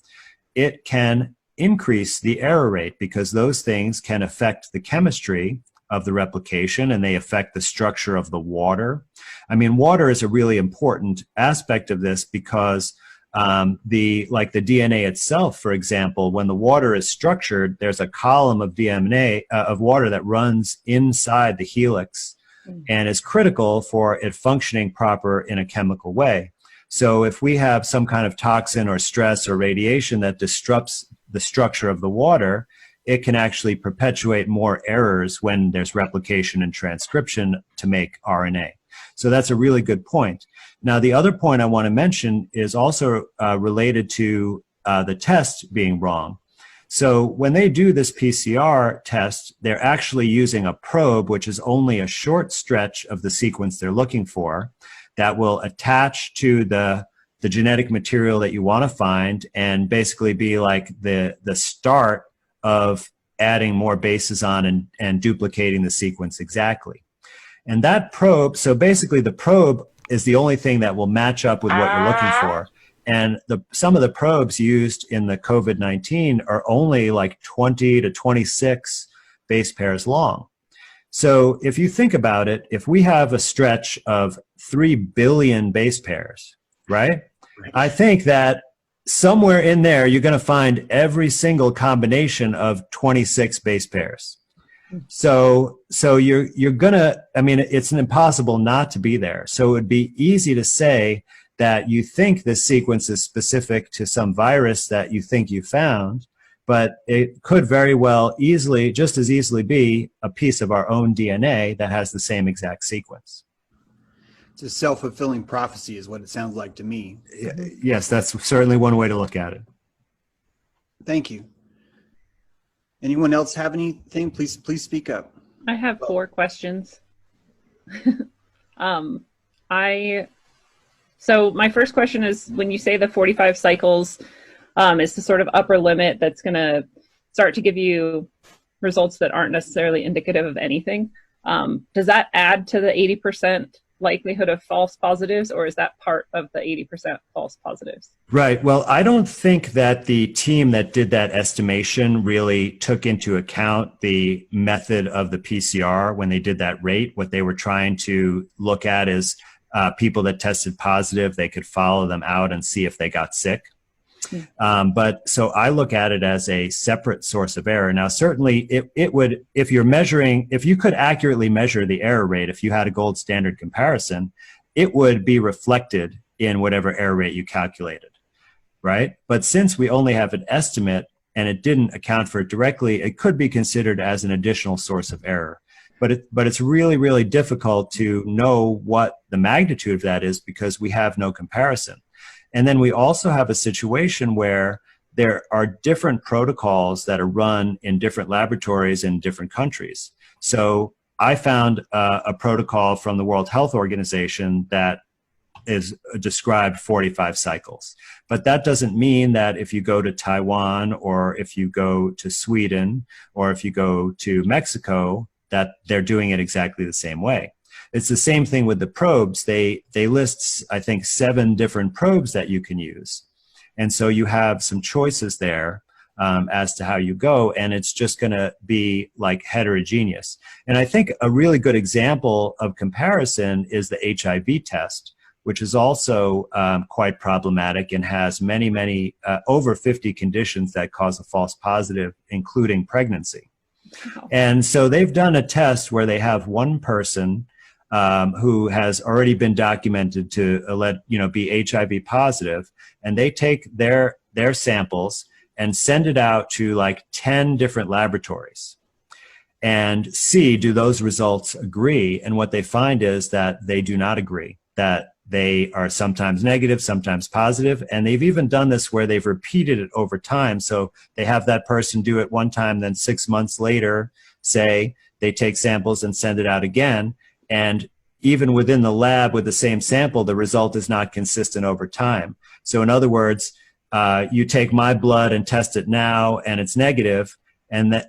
it can increase the error rate because those things can affect the chemistry of the replication, and they affect the structure of the water. I mean, water is a really important aspect of this because the DNA itself, for example, when the water is structured, there's a column of DNA of water that runs inside the helix and is critical for it functioning proper in a chemical way. So if we have some kind of toxin or stress or radiation that disrupts the structure of the water, it can actually perpetuate more errors when there's replication and transcription to make RNA. So that's a really good point. Now, the other point I want to mention is also related to the test being wrong. So when they do this PCR test, they're actually using a probe, which is only a short stretch of the sequence they're looking for, that will attach to the genetic material that you want to find and basically be like the start of adding more bases on and duplicating the sequence exactly. And that probe, so basically the probe is the only thing that will match up with what you're looking for. And some of the probes used in the COVID-19 are only like 20 to 26 base pairs long. So if you think about it, if we have a stretch of 3 billion base pairs, right? I think that somewhere in there, you're going to find every single combination of 26 base pairs. So you're going to, I mean, it's impossible not to be there. So it would be easy to say that you think this sequence is specific to some virus that you think you found, but it could very well just as easily be a piece of our own DNA that has the same exact sequence. It's a self-fulfilling prophecy is what it sounds like to me. Yes, that's certainly one way to look at it. Thank you. Anyone else have anything? Please speak up. I have 4 questions. So my first question is, when you say the 45 cycles is the sort of upper limit that's going to start to give you results that aren't necessarily indicative of anything, does that add to the 80% likelihood of false positives, or is that part of the 80% false positives? Right. Well, I don't think that the team that did that estimation really took into account the method of the PCR when they did that rate. What they were trying to look at is people that tested positive, they could follow them out and see if they got sick. But so I look at it as a separate source of error. Now, certainly it would, if you could accurately measure the error rate, if you had a gold standard comparison, it would be reflected in whatever error rate you calculated, right? But since we only have an estimate and it didn't account for it directly, it could be considered as an additional source of error. But it's really, really difficult to know what the magnitude of that is because we have no comparison. And then we also have a situation where there are different protocols that are run in different laboratories in different countries. So I found a protocol from the World Health Organization that is described 45 cycles. But that doesn't mean that if you go to Taiwan or if you go to Sweden or if you go to Mexico, that they're doing it exactly the same way. It's the same thing with the probes. They list, I think, 7 different probes that you can use. And so you have some choices there as to how you go, and it's just going to be like heterogeneous. And I think a really good example of comparison is the HIV test, which is also quite problematic and has many, over 50 conditions that cause a false positive, including pregnancy. Wow. And so they've done a test where they have one person who has already been documented to be HIV positive, and they take their samples and send it out to like 10 different laboratories and see, do those results agree? And what they find is that they do not agree, that they are sometimes negative, sometimes positive. And they've even done this where they've repeated it over time. So they have that person do it one time, then 6 months later, say, they take samples and send it out again. And even within the lab with the same sample, the result is not consistent over time. So in other words, you take my blood and test it now and it's negative,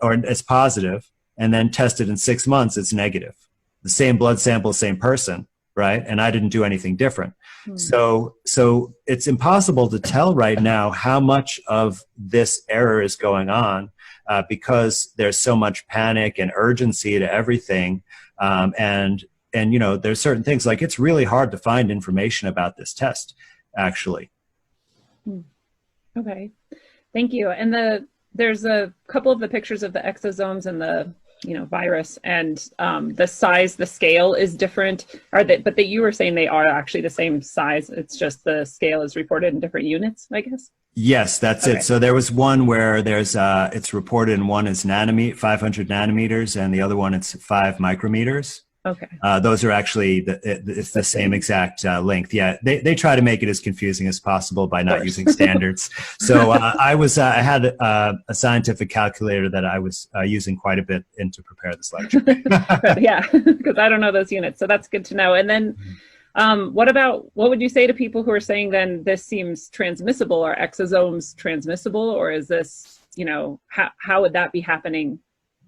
or it's positive, and then test it in 6 months, it's negative. The same blood sample, same person, right? And I didn't do anything different. So it's impossible to tell right now how much of this error is going on because there's so much panic and urgency to everything. And there's certain things like it's really hard to find information about this test, actually. Okay, thank you. And there's a couple of the pictures of the exosomes and the virus, and the size, the scale is different. But you were saying they are actually the same size. It's just the scale is reported in different units, I guess. Yes, that's okay. It. So there was one where it's reported in one is 500 nanometers, and the other one it's 5 micrometers. Okay. Those are actually it's the same exact length. Yeah, they try to make it as confusing as possible by not using standards. So I had a scientific calculator that I was using quite a bit to prepare this lecture. Yeah, because I don't know those units, so that's good to know. And then, what would you say to people who are saying then this seems transmissible? Are exosomes transmissible, or is this how would that be happening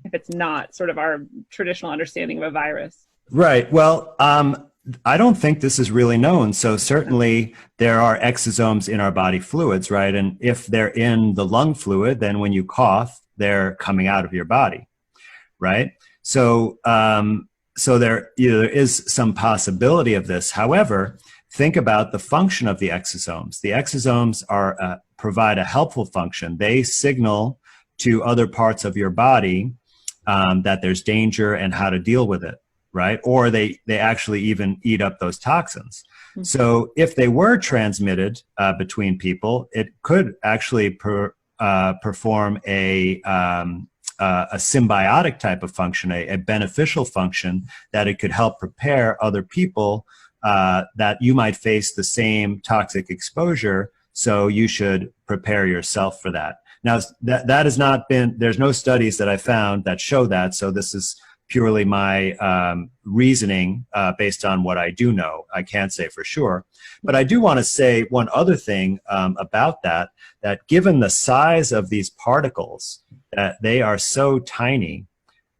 if it's not sort of our traditional understanding of a virus? Right. Well, I don't think this is really known. So certainly there are exosomes in our body fluids, right? And if they're in the lung fluid, then when you cough, they're coming out of your body, right? So, so there is some possibility of this. However, think about the function of the exosomes. The exosomes are provide a helpful function. They signal to other parts of your body that there's danger and how to deal with it, right? Or they actually even eat up those toxins. Mm-hmm. So if they were transmitted between people, it could actually perform a symbiotic type of function, a beneficial function, that it could help prepare other people that you might face the same toxic exposure. So you should prepare yourself for that. Now, that has not been, there's no studies that I found that show that. So this is purely my reasoning based on what I do know. I can't say for sure. But I do want to say one other thing about that given the size of these particles, that they are so tiny,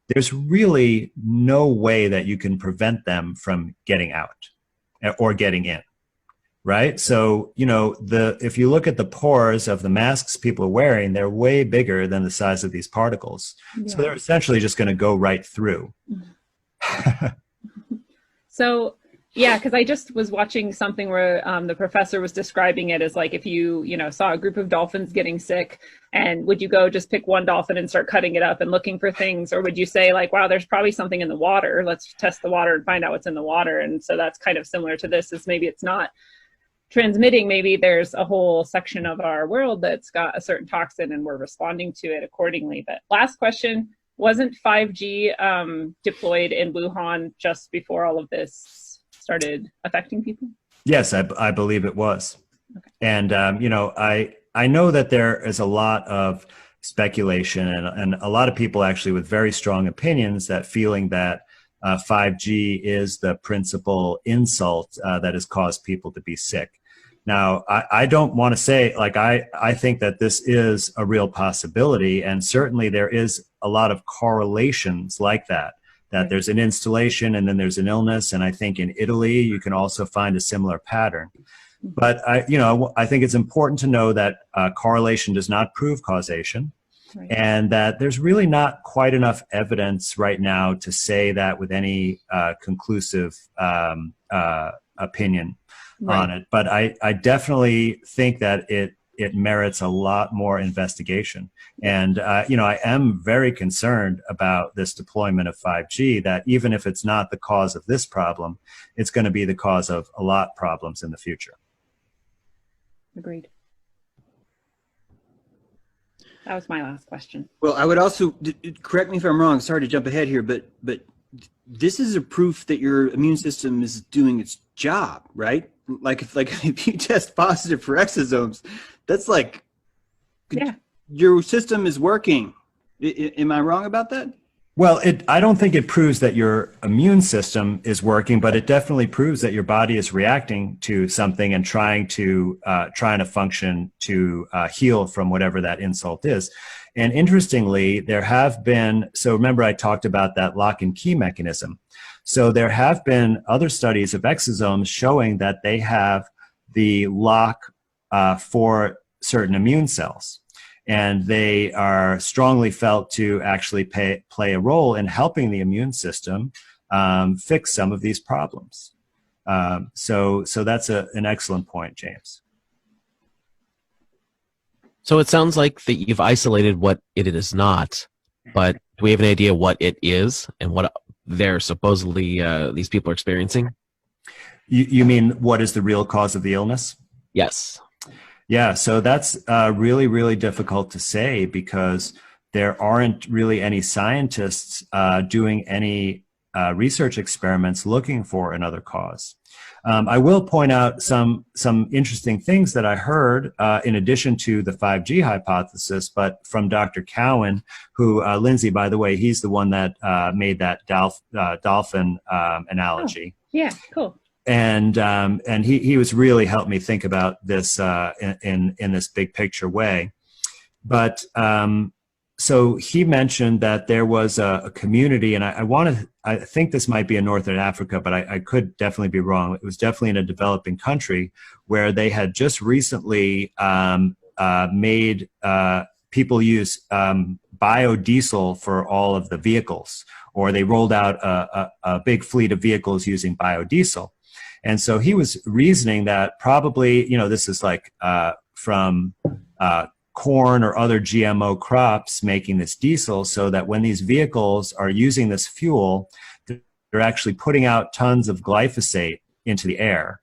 there's really no way that you can prevent them from getting out or getting in. Right? So, you know, if you look at the pores of the masks people are wearing, they're way bigger than the size of these particles. Yeah. So they're essentially just going to go right through. So, yeah, because I just was watching something where the professor was describing it as like if you saw a group of dolphins getting sick, and would you go just pick one dolphin and start cutting it up and looking for things? Or would you say like, wow, there's probably something in the water. Let's test the water and find out what's in the water. And so that's kind of similar to this, is maybe it's not transmitting, maybe there's a whole section of our world that's got a certain toxin and we're responding to it accordingly. But last question, wasn't 5G deployed in Wuhan just before all of this started affecting people? Yes, I believe it was. Okay. And, I know that there is a lot of speculation and a lot of people actually with very strong opinions that feeling that 5G is the principal insult that has caused people to be sick. Now, I don't want to say, like, I think that this is a real possibility, and certainly there is a lot of correlations like that there's an installation and then there's an illness, and I think in Italy you can also find a similar pattern. But I think it's important to know that correlation does not prove causation. Right. And that there's really not quite enough evidence right now to say that with any conclusive opinion on it. But I definitely think that it merits a lot more investigation. And, I am very concerned about this deployment of 5G, that even if it's not the cause of this problem, it's going to be the cause of a lot of problems in the future. Agreed. That was my last question. Well, I would also, correct me if I'm wrong, sorry to jump ahead here, but this is a proof that your immune system is doing its job, right? Like if you test positive for exosomes, that's like, your system is working. Am I wrong about that? Well, I don't think it proves that your immune system is working, but it definitely proves that your body is reacting to something and trying to function to heal from whatever that insult is. And interestingly, there have been, so remember I talked about that lock and key mechanism. So there have been other studies of exosomes showing that they have the lock for certain immune cells. And they are strongly felt to actually play a role in helping the immune system fix some of these problems. So that's an excellent point, James. So it sounds like that you've isolated what it is not, but do we have an idea what it is and what they're supposedly these people are experiencing? You mean what is the real cause of the illness? Yes. Yeah, so that's really, really difficult to say because there aren't really any scientists doing any research experiments looking for another cause. I will point out some interesting things that I heard in addition to the 5G hypothesis, but from Dr. Cowan, who, Lindsay, by the way, he's the one that made that dolphin analogy. Oh, yeah, cool. And he was really helped me think about this in this big picture way. But so he mentioned that there was a community, and I think this might be in Northern Africa, but I could definitely be wrong. It was definitely in a developing country where they had just recently made people use biodiesel for all of the vehicles, or they rolled out a big fleet of vehicles using biodiesel. And so he was reasoning that probably, this is like from corn or other GMO crops making this diesel, so that when these vehicles are using this fuel, they're actually putting out tons of glyphosate into the air.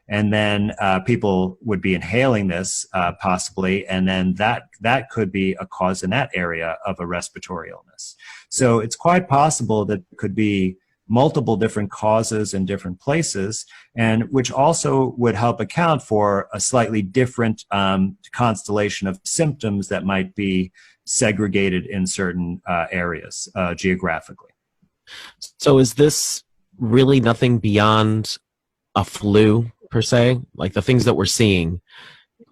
And then people would be inhaling this possibly, and then that could be a cause in that area of a respiratory illness. So it's quite possible that it could be multiple different causes in different places, and which also would help account for a slightly different constellation of symptoms that might be segregated in certain areas geographically. So is this really nothing beyond a flu per se? Like the things that we're seeing,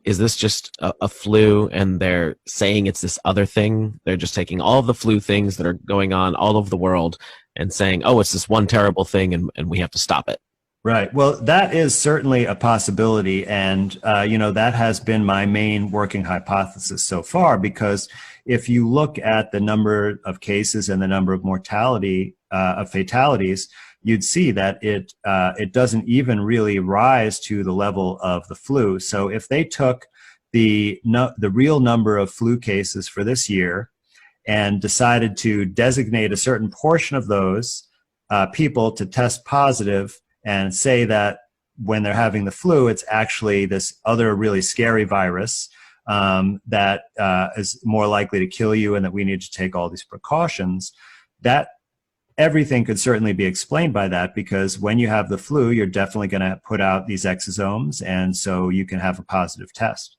is this just a flu and they're saying it's this other thing? They're just taking all of the flu things that are going on all over the world and saying, oh, it's this one terrible thing and we have to stop it. Right. Well, that is certainly a possibility. And, that has been my main working hypothesis so far, because if you look at the number of cases and the number of fatalities, you'd see that it doesn't even really rise to the level of the flu. So if they took the real number of flu cases for this year and decided to designate a certain portion of those people to test positive and say that when they're having the flu, it's actually this other really scary virus that is more likely to kill you, and that we need to take all these precautions, that everything could certainly be explained by that, because when you have the flu, you're definitely going to put out these exosomes, and so you can have a positive test.